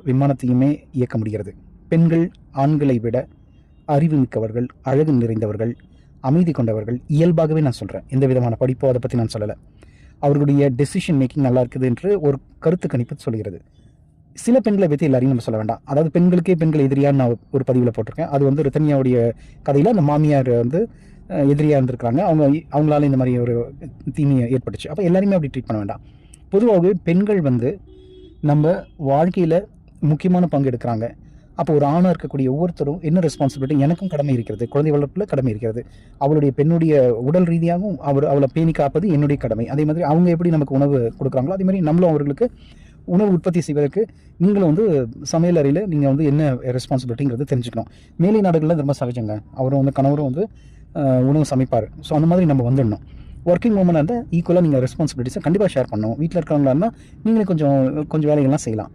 விமானத்தையுமே இயக்க முடிகிறது. பெண்கள் ஆண்களை விட அறிவு மிக்கவர்கள், அழகு நிறைந்தவர்கள், அமைதி கொண்டவர்கள். இயல்பாகவே நான் சொல்கிறேன், எந்த விதமான படிப்போ அதை பற்றி நான் சொல்லலை. அவர்களுடைய டெசிஷன் மேக்கிங் நல்லா இருக்குது என்று ஒரு கருத்து கணிப்பு சொல்கிறது. சில பெண்களை பற்றி எல்லாரையும் நம்ம சொல்ல வேண்டாம். அதாவது பெண்களுக்கே பெண்கள் எதிரியான்னு நான் ஒரு பதிவில் போட்டிருக்கேன். அது வந்து ரித்தன்யாவுடைய கதையில் அந்த மாமியார் வந்து எதிரியாக இருந்திருக்கிறாங்க. அவங்களால இந்த மாதிரி ஒரு தீமையை ஏற்பட்டுச்சு. அப்போ எல்லாரையுமே அப்படி ட்ரீட் பண்ண வேண்டாம். பொதுவாகவே பெண்கள் வந்து நம்ம வாழ்க்கையில் முக்கியமான பங்கு எடுக்கிறாங்க. அப்போ ஒரு ஆணாக இருக்கக்கூடிய ஒவ்வொருத்தரும் என்ன ரெஸ்பான்சிபிலிட்டி, எனக்கும் கடமை இருக்கிறது, குழந்தை வளர்ப்பில் கடமை இருக்கிறது, அவளுடைய பெண்ணுடைய உடல் ரீதியாகவும் அவளை பேணி காப்பது என்னுடைய கடமை. அதே மாதிரி அவங்க எப்படி நமக்கு உணவு கொடுக்குறாங்களோ அதே மாதிரி நம்மளும் அவர்களுக்கு உணவு உற்பத்தி செய்வதற்கு நீங்களும் வந்து சமையல் அறையில் நீங்கள் வந்து என்ன ரெஸ்பான்சிபிலிட்டிங்கிறது தெரிஞ்சுக்கணும். மேலை நாடுகளில் ரொம்ப சகஜங்க. அவரும் வந்து கணவரும் வந்து உணவு சமைப்பார். ஸோ அந்த மாதிரி நம்ம வந்துடணும். ஒர்க்கிங் உமனாக இருந்தால் ஈக்குவலாக நீங்கள் ரெஸ்பான்சிபிலிட்டிஸை கண்டிப்பாக ஷேர் பண்ணணும். வீட்டில் இருக்கிறவங்களா இருந்தால் நீங்களே கொஞ்சம் வேலைகள்லாம் செய்யலாம்.